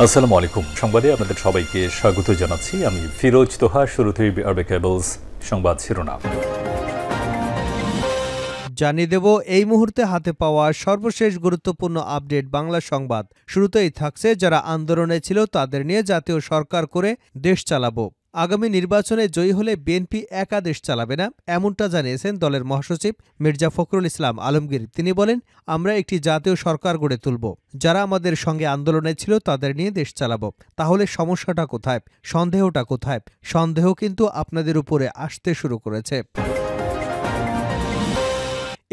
আসসালামু আলাইকুম। সংবাদে আপনাদের সবাইকে স্বাগত জানাচ্ছি। আমি ফিরোজ তোহা। শুরুতেই আরবে কেবলস সংবাদ শিরোনাম জানিয়ে দেব এই মুহূর্তে হাতে পাওয়া সর্বশেষ গুরুত্বপূর্ণ আপডেট বাংলা সংবাদ। শুরুতেই থাকছে যারা আন্দোলনে ছিল তাদের নিয়ে জাতীয় সরকার করে দেশ চালাবো। আগামী নির্বাচনে জয়ী হলে বিএনপি একা দেশ চালাবে না, এমনটা জানিয়েছেন দলের মহাসচিব মির্জা ফখরুল ইসলাম আলমগীর। তিনি বলেন, আমরা একটি জাতীয় সরকার গড়ে তুলব, যারা আমাদের সঙ্গে আন্দোলনে ছিল তাদের নিয়ে দেশ চালাবো। তাহলে সমস্যাটা কোথায়, সন্দেহটা কোথায়? সন্দেহ কিন্তু আপনাদের উপরে আসতে শুরু করেছে।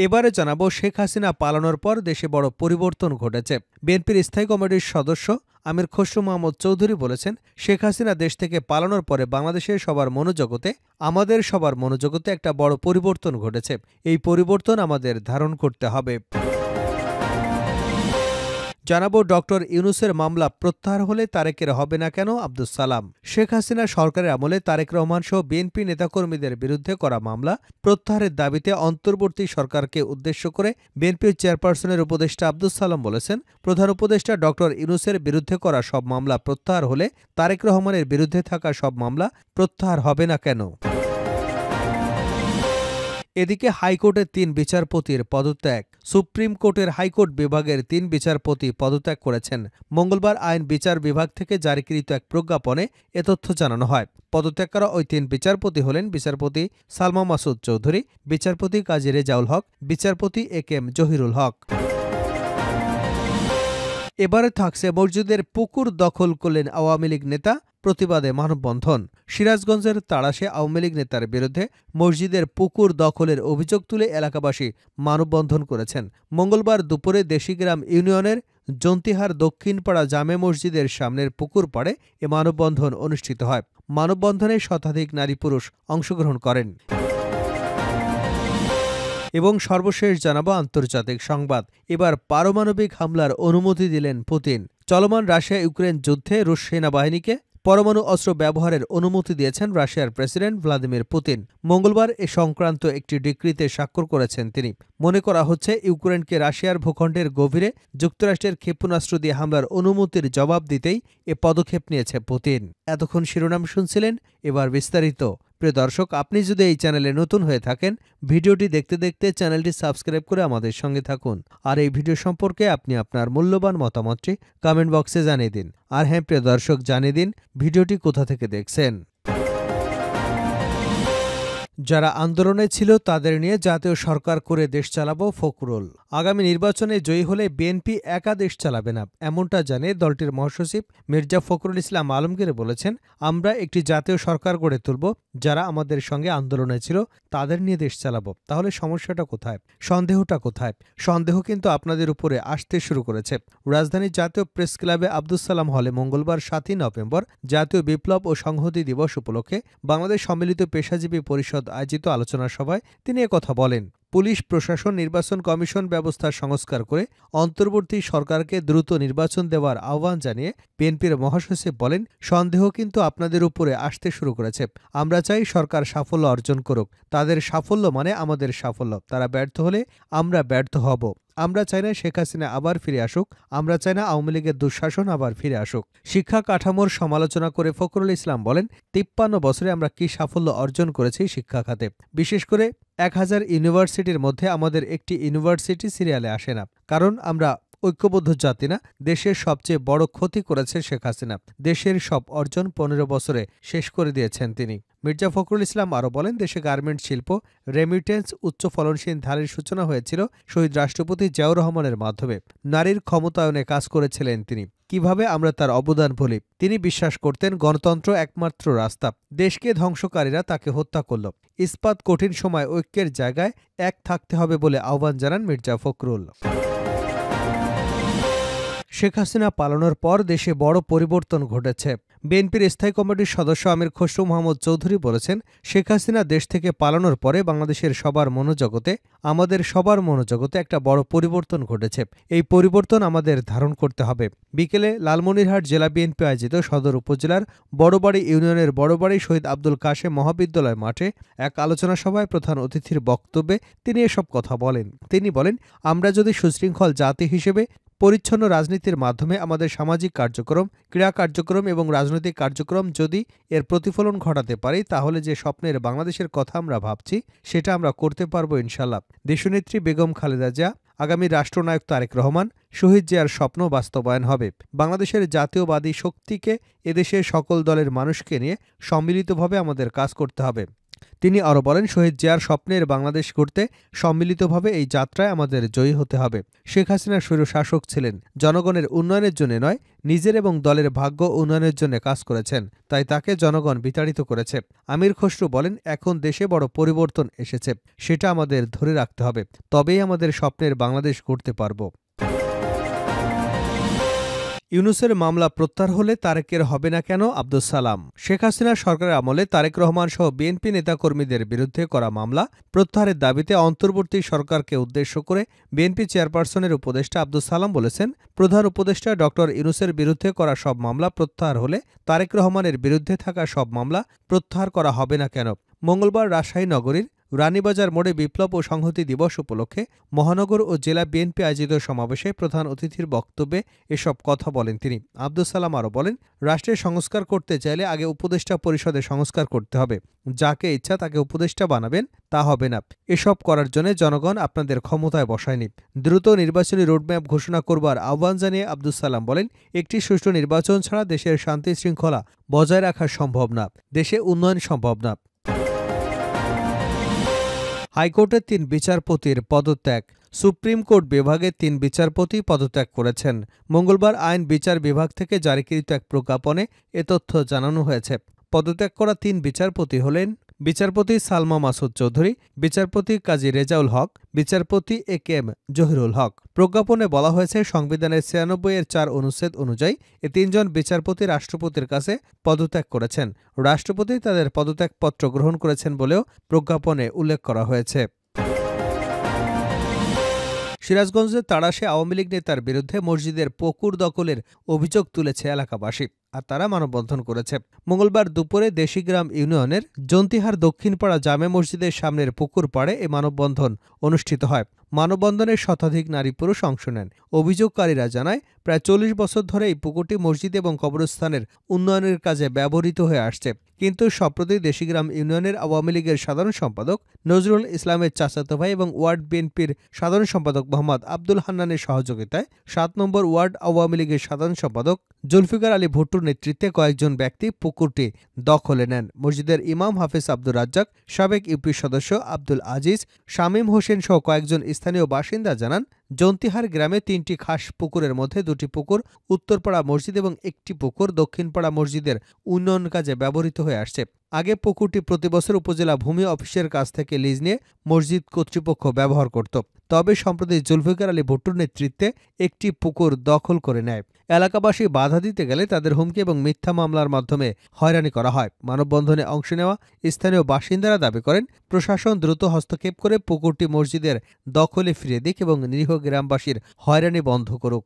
এবারে জানাবো, শেখ হাসিনা পালানোর পর দেশে বড় পরিবর্তন ঘটেছে। বিএনপির স্থায়ী কমিটির সদস্য আমির খসরু মাহমুদ চৌধুরী বলেছেন, শেখ হাসিনা দেশ থেকে পালানোর পরে বাংলাদেশের সবার মনোজগতে, আমাদের সবার মনোজগতে একটা বড় পরিবর্তন ঘটেছে। এই পরিবর্তন আমাদের ধারণ করতে হবে। জানাবো, ডক্টর ইউনূসের মামলা প্রত্যাহার হলে তারেকের হবে না কেন আব্দুস সালাম। শেখ হাসিনা সরকারের আমলে তারেক রহমান সহ বিএনপি নেতাকর্মীদের বিরুদ্ধে করা মামলা প্রত্যাহারের দাবিতে অন্তর্বর্তী সরকারকে উদ্দেশ্য করে বিএনপির চেয়ারপারসনের উপদেষ্টা আব্দুস সালাম বলেছেন, প্রধান উপদেষ্টা ডক্টর ইউনূসের বিরুদ্ধে করা সব মামলা প্রত্যাহার হলে তারেক রহমানের বিরুদ্ধে থাকা সব মামলা প্রত্যাহার হবে না কেন? এদিকে হাইকোর্টের ৩ বিচারপতির পদত্যাগ। সুপ্রিম কোর্টের হাইকোর্ট বিভাগের ৩ বিচারপতি পদত্যাগ করেছেন। মঙ্গলবার আইন বিচার বিভাগ থেকে জারিকৃত এক প্রজ্ঞাপনে এ তথ্য জানানো হয়। পদত্যাগ করা ওই ৩ বিচারপতি হলেন বিচারপতি সালমা মাসুদ চৌধুরী, বিচারপতি কাজী রেজাউল হক, বিচারপতি এ.কে.এম. জহিরুল হক। এবারে থাকছে, মসজিদের পুকুর দখল করলেন আওয়ামী লীগ নেতা, প্রতিবাদে মানববন্ধন। সিরাজগঞ্জের তাড়াশে আওয়ামী লীগ নেতার বিরুদ্ধে মসজিদের পুকুর দখলের অভিযোগ তুলে এলাকাবাসী মানববন্ধন করেছেন। মঙ্গলবার দুপুরে দেশিগ্রাম ইউনিয়নের জন্তিহার দক্ষিণপাড়া জামে মসজিদের সামনের পুকুর পাড়ে এ মানববন্ধন অনুষ্ঠিত হয়। মানববন্ধনে শতাধিক নারী পুরুষ অংশগ্রহণ করেন। এবং সর্বশেষ জানাবো আন্তর্জাতিক সংবাদ। এবার পারমাণবিক হামলার অনুমতি দিলেন পুতিন। চলমান রাশিয়া ইউক্রেন যুদ্ধে রুশ সেনাবাহিনীকে পরমাণু অস্ত্র ব্যবহারের অনুমতি দিয়েছেন রাশিয়ার প্রেসিডেন্ট ভ্লাদিমির পুতিন। মঙ্গলবার এ সংক্রান্ত একটি ডিক্রিতে স্বাক্ষর করেছেন তিনি। মনে করা হচ্ছে, ইউক্রেনকে রাশিয়ার ভূখণ্ডের গভীরে যুক্তরাষ্ট্রের ক্ষেপণাস্ত্র দিয়ে হামলার অনুমতির জবাব দিতেই এ পদক্ষেপ নিয়েছে পুতিন। এতক্ষণ শিরোনাম শুনছিলেন, এবার বিস্তারিত। প্রিয় দর্শক, আপনি যদি এই চ্যানেলে নতুন হয়ে থাকেন, ভিডিওটি দেখতে দেখতে চ্যানেলটি সাবস্ক্রাইব করে আমাদের সঙ্গে থাকুন। আর এই ভিডিও সম্পর্কে আপনি আপনার মূল্যবান মতামতটি কমেন্ট বক্সে জানিয়ে দিন। আর হ্যাঁ প্রিয় দর্শক, জানিয়ে দিন ভিডিওটি কোথা থেকে দেখছেন। যারা আন্দোলনে ছিল তাদের নিয়ে জাতীয় সরকার করে দেশ চালাবো ফখরুল। আগামী নির্বাচনে জয়ী হলে বিএনপি একা দেশ চালাবে না, এমনটা জানিয়ে দলটির মহাসচিব মির্জা ফখরুল ইসলাম আলমগীর বলেছেন, আমরা একটি জাতীয় সরকার গড়ে তুলব, যারা আমাদের সঙ্গে আন্দোলনে ছিল তাদের নিয়ে দেশ চালাবো। তাহলে সমস্যাটা কোথায়, সন্দেহটা কোথায়? সন্দেহ কিন্তু আপনাদের উপরে আসতে শুরু করেছে। রাজধানীর জাতীয় প্রেস ক্লাবে আব্দুস সালাম হলে মঙ্গলবার ৭ই নভেম্বর জাতীয় বিপ্লব ও সংহতি দিবস উপলক্ষে বাংলাদেশ সম্মিলিত পেশাজীবী পরিষদ আয়োজিত আলোচনা সভায় তিনি একথা বলেন। পুলিশ প্রশাসন নির্বাচন কমিশন ব্যবস্থা সংস্কার করে অন্তর্বর্তী সরকারকে দ্রুত নির্বাচন দেওয়ার আহ্বান জানিয়ে বিএনপির মহাসচিব বলেন, সন্দেহ কিন্তু আপনাদের উপরে আসতে শুরু করেছে। আমরা চাই সরকার সাফল্য অর্জন করুক। তাদের সাফল্য মানে আমাদের সাফল্য। তারা ব্যর্থ হলে আমরা ব্যর্থ হব। আমরা চাই না শেখ হাসিনা আবার ফিরে আসুক। আমরা চাই না আওয়ামী লীগের দুঃশাসন আবার ফিরে আসুক। শিক্ষা কাঠামোর সমালোচনা করে ফখরুল ইসলাম বলেন, ৫৩ বছরে আমরা কি সাফল্য অর্জন করেছি শিক্ষা খাতে। বিশেষ করে ১,০০০ ইউনিভার্সিটির মধ্যে আমাদের একটি ইউনিভার্সিটি সিরিয়ালে আসে না, কারণ আমরা ঐক্যবদ্ধ জাতি না। দেশের সবচেয়ে বড় ক্ষতি করেছে শেখ হাসিনা। দেশের সব অর্জন ১৫ বছরে শেষ করে দিয়েছেন তিনি। মির্জা ফখরুল ইসলাম আরও বলেন, দেশে গার্মেন্টস শিল্প, রেমিটেন্স, উচ্চ ফলনশীল ধানের সূচনা হয়েছিল শহীদ রাষ্ট্রপতি জিয়াউর রহমানের মাধ্যমে। নারীর ক্ষমতায়নে কাজ করেছিলেন তিনি। কিভাবে আমরা তার অবদান ভুলি? তিনি বিশ্বাস করতেন গণতন্ত্র একমাত্র রাস্তা। দেশকে ধ্বংসকারীরা তাকে হত্যা করল। ইস্পাত কঠিন সময় ঐক্যের জায়গায় এক থাকতে হবে বলে আহ্বান জানান মির্জা ফখরুল। শেখ হাসিনা পালানোর পর দেশে বড় পরিবর্তন ঘটেছে। বিএনপির স্থায়ী কমিটির সদস্য আমির খসরু মাহমুদ চৌধুরী বলেছেন, শেখ হাসিনা দেশ থেকে পালানোর পরে বাংলাদেশের সবার মনোজগতে, আমাদের সবার মনোজগতে একটা বড় পরিবর্তন ঘটেছে। এই পরিবর্তন আমাদের ধারণ করতে হবে। বিকেলে লালমনিরহাট জেলা বিএনপি আয়োজিত সদর উপজেলার বড়বাড়ি ইউনিয়নের বড়বাড়ি শহীদ আব্দুল কাশেম মহাবিদ্যালয় মাঠে এক আলোচনা সভায় প্রধান অতিথির বক্তব্যে তিনি এসব কথা বলেন। তিনি বলেন, আমরা যদি সুশৃঙ্খল জাতি হিসেবে পরিচ্ছন্ন রাজনীতির মাধ্যমে আমাদের সামাজিক কার্যক্রম, ক্রীড়া কার্যক্রম এবং রাজনৈতিক কার্যক্রম যদি এর প্রতিফলন ঘটাতে পারি, তাহলে যে স্বপ্নের বাংলাদেশের কথা আমরা ভাবছি সেটা আমরা করতে পারব ইনশাল্লাহ। দেশনেত্রী বেগম খালেদা জিয়া, আগামী রাষ্ট্রনায়ক তারেক রহমান, শহীদ জিয়ার স্বপ্ন বাস্তবায়ন হবে। বাংলাদেশের জাতীয়বাদী শক্তিকে এদেশের সকল দলের মানুষকে নিয়ে সম্মিলিতভাবে আমাদের কাজ করতে হবে। তিনি আরও বলেন, শহীদ জিয়ার স্বপ্নের বাংলাদেশ গড়তে সম্মিলিতভাবে এই যাত্রায় আমাদের জয়ী হতে হবে। শেখ হাসিনা স্বৈরশাসক ছিলেন, জনগণের উন্নয়নের জন্য নয়, নিজের এবং দলের ভাগ্য উন্নয়নের জন্য কাজ করেছেন, তাই তাকে জনগণ বিতাড়িত করেছে। আমির খসরু বলেন, এখন দেশে বড় পরিবর্তন এসেছে, সেটা আমাদের ধরে রাখতে হবে, তবেই আমাদের স্বপ্নের বাংলাদেশ গড়তে পারব। ইউনূসের মামলা প্রত্যাহার হলে তারেকের হবে না কেন? আব্দুস সালাম। শেখ হাসিনা সরকারের আমলে তারেক রহমান সহ বিএনপি নেতাকর্মীদের বিরুদ্ধে করা মামলা প্রত্যাহারের দাবিতে অন্তর্বর্তী সরকারকে উদ্দেশ্য করে বিএনপি চেয়ারপারসনের উপদেষ্টা আব্দুস সালাম বলেছেন, প্রধান উপদেষ্টা ড. ইউনূসের বিরুদ্ধে করা সব মামলা প্রত্যাহার হলে তারেক রহমানের বিরুদ্ধে থাকা সব মামলা প্রত্যাহার করা হবে না কেন? মঙ্গলবার রাজশাহী নগরীর রানীবাজার মোড়ে বিপ্লব ও সংহতি দিবস উপলক্ষে মহানগর ও জেলা বিএনপি আয়োজিত সমাবেশে প্রধান অতিথির বক্তব্যে এসব কথা বলেন তিনি। আব্দুস সালাম আরও বলেন, রাষ্ট্রের সংস্কার করতে চাইলে আগে উপদেষ্টা পরিষদের সংস্কার করতে হবে। যাকে ইচ্ছা তাকে উপদেষ্টা বানাবেন, তা হবে না। এসব করার জন্য জনগণ আপনাদের ক্ষমতায় বসায়নি। দ্রুত নির্বাচনী রোডম্যাপ ঘোষণা করবার আহ্বান জানিয়ে আব্দুস সালাম বলেন, একটি সুষ্ঠু নির্বাচন ছাড়া দেশের শান্তি শৃঙ্খলা বজায় রাখা সম্ভব না, দেশে উন্নয়ন সম্ভব না। হাইকোর্টের ৩ বিচারপতির পদত্যাগ। সুপ্রিম কোর্ট বিভাগের ৩ বিচারপতি পদত্যাগ করেছেন। মঙ্গলবার আইন বিচার বিভাগ থেকে জারিকৃত এক প্রজ্ঞাপনে এ তথ্য জানানো হয়েছে। পদত্যাগ করা ৩ বিচারপতি হলেন বিচারপতি সালমা মাসুদ চৌধুরী, বিচারপতি কাজী রেজাউল হক, বিচারপতি এ.কে.এম. জহিরুল হক। প্রজ্ঞাপনে বলা হয়েছে, সংবিধানের ৯৬-৪ অনুচ্ছেদ অনুযায়ী এ ৩ জন বিচারপতি রাষ্ট্রপতির কাছে পদত্যাগ করেছেন। রাষ্ট্রপতি তাদের পদত্যাগপত্র গ্রহণ করেছেন বলেও প্রজ্ঞাপনে উল্লেখ করা হয়েছে। সিরাজগঞ্জের তাড়াশে আওয়ামী লীগ নেতার বিরুদ্ধে মসজিদের পুকুর দখলের অভিযোগ তুলেছে এলাকাবাসী, আর তারা মানববন্ধন করেছে। মঙ্গলবার দুপুরে দেশিগ্রাম ইউনিয়নের জন্তিহার দক্ষিণপাড়া জামে মসজিদের সামনের পুকুর পাড়ে এ মানববন্ধন অনুষ্ঠিত হয়। মানববন্ধনে শতাধিক নারী পুরুষ অংশ নেন। অভিযোগকারীরা জানায়, প্রায় ৪০ বছর ধরে এই পুকুরটি মসজিদ এবং কবরস্থানের উন্নয়নের কাজে ব্যবহৃত হয়ে আসছে। কিন্তু সম্প্রতি দেশিগ্রাম ইউনিয়নের আওয়ামী লীগের সাধারণ সম্পাদক নজরুল ইসলামের চাচাতো ভাই এবং ওয়ার্ড বিএনপির সাধারণ সম্পাদক মোহাম্মদ আব্দুল হান্নানের সহযোগিতায় ৭ নম্বর ওয়ার্ড আওয়ামী লীগের সাধারণ সম্পাদক জুলফিকার আলী ভুট্টোর নেতৃত্বে কয়েকজন ব্যক্তি পুকুরটি দখলে নেন। মসজিদের ইমাম হাফেজ আব্দুর রাজ্জাক, সাবেক ইউপি সদস্য আব্দুল আজিজ, শামীম হোসেন সহ কয়েকজন স্থানীয় বাসিন্দা জানান, জন্তিহার গ্রামে ৩টি খাস পুকুরের মধ্যে ২টি পুকুর উত্তরপাড়া মসজিদ এবং একটি পুকুর দক্ষিণপাড়া মসজিদের উন্নয়ন কাজে ব্যবহৃত হয়ে আসছে। আগে পুকুরটি প্রতিবছর উপজেলা ভূমি অফিসের কাছ থেকে লিজ নিয়ে মসজিদ কর্তৃপক্ষ ব্যবহার করত। তবে সম্প্রতি জুলফিকার আলী ভুট্টোর নেতৃত্বে একটি পুকুর দখল করে নেয়। এলাকাবাসী বাধা দিতে গেলে তাদের হুমকি এবং মিথ্যা মামলার মাধ্যমে হয়রানি করা হয়। মানববন্ধনে অংশ নেওয়া স্থানীয় বাসিন্দারা দাবি করেন, প্রশাসন দ্রুত হস্তক্ষেপ করে পুকুরটি মসজিদের দখলে ফিরিয়ে দিক এবং নিরীহ গ্রামবাসীর হয়রানি বন্ধ করুক।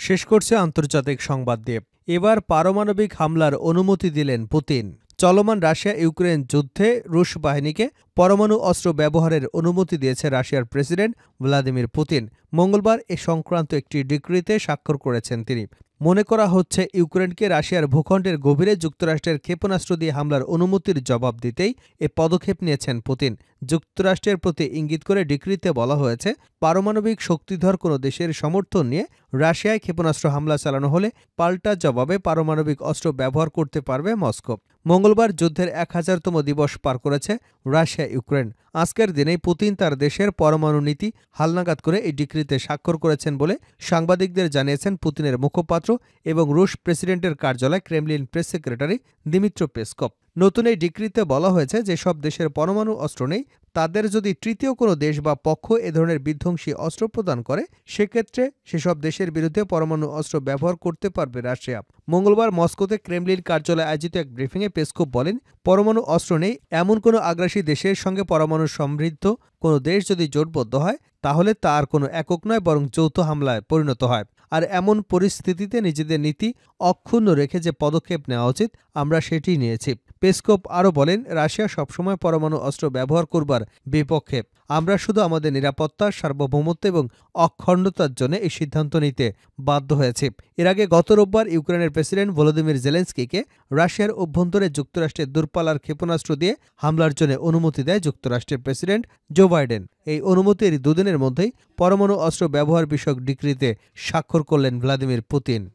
শেষ করছে আন্তর্জাতিক সংবাদ দিয়ে। এবার পারমাণবিক হামলার অনুমতি দিলেন পুতিন। চলমান রাশিয়া ইউক্রেন যুদ্ধে রুশ বাহিনীকে পরমাণু অস্ত্র ব্যবহারের অনুমতি দিয়েছে রাশিয়ার প্রেসিডেন্ট ভ্লাদিমির পুতিন। মঙ্গলবার এ সংক্রান্ত একটি ডিক্রিতে স্বাক্ষর করেছেন তিনি। মনে করা হচ্ছে, ইউক্রেনকে রাশিয়ার ভূখণ্ডের গভীরে যুক্তরাষ্ট্রের ক্ষেপণাস্ত্র দিয়ে হামলার অনুমতির জবাব দিতেই এ পদক্ষেপ নিয়েছেন পুতিন। যুক্তরাষ্ট্রের প্রতি ইঙ্গিত করে ডিক্রিতে বলা হয়েছে, পারমাণবিক শক্তিধর কোনো দেশের সমর্থন নিয়ে রাশিয়ায় ক্ষেপণাস্ত্র হামলা চালানো হলে পাল্টা জবাবে পারমাণবিক অস্ত্র ব্যবহার করতে পারবে মস্কো। মঙ্গলবার যুদ্ধের ১০০০তম দিবস পার করেছে রাশিয়া ইউক্রেন। আজকের দিনেই পুতিন তার দেশের পরমাণু নীতি হালনাগাদ করে এই ডিক্রিতে স্বাক্ষর করেছেন বলে সাংবাদিকদের জানিয়েছেন পুতিনের মুখপাত্র এবং রুশ প্রেসিডেন্টের কার্যালয় Kremlin press secretary Dmytro Peskov. নতুন এই ডিক্রিতে বলা হয়েছে, যেসব দেশের পরমাণু অস্ত্র নেই তাদের যদি তৃতীয় কোনো দেশ বা পক্ষ এ ধরনের বিধ্বংসী অস্ত্র প্রদান করে, সেক্ষেত্রে সেসব দেশের বিরুদ্ধে পরমাণু অস্ত্র ব্যবহার করতে পারবে রাশিয়া। মঙ্গলবার মস্কোতে ক্রেমলিন কার্যালয়ে আয়োজিত এক ব্রিফিংয়ে পেসকভ বলেন, পরমাণু অস্ত্র নেই এমন কোনো আগ্রাসী দেশের সঙ্গে পরমাণু সমৃদ্ধ কোনো দেশ যদি জোটবদ্ধ হয়, তাহলে তা আর কোনো একক নয় বরং যৌথ হামলায় পরিণত হয়। আর এমন পরিস্থিতিতে নিজেদের নীতি অক্ষুণ্ণ রেখে যে পদক্ষেপ নেওয়া উচিত আমরা সেটি নিয়েছি। পেসকোভ আরও বলেন, রাশিয়া সবসময় পরমাণু অস্ত্র ব্যবহার করবার বিপক্ষে। আমরা শুধু আমাদের নিরাপত্তা, সার্বভৌমত্ব এবং অখণ্ডতার জন্য এই সিদ্ধান্ত নিতে বাধ্য হয়েছি। এর আগে গত রোববার ইউক্রেনের প্রেসিডেন্ট ভলোদিমির জেলেনস্কিকে রাশিয়ার অভ্যন্তরে যুক্তরাষ্ট্রের দূরপাল্লার ক্ষেপণাস্ত্র দিয়ে হামলার জন্য অনুমতি দেয় যুক্তরাষ্ট্রের প্রেসিডেন্ট জো বাইডেন। এই অনুমতির দুদিনের মধ্যেই পরমাণু অস্ত্র ব্যবহার বিষয়ক ডিক্রিতে স্বাক্ষর করলেন ভ্লাদিমির পুতিন।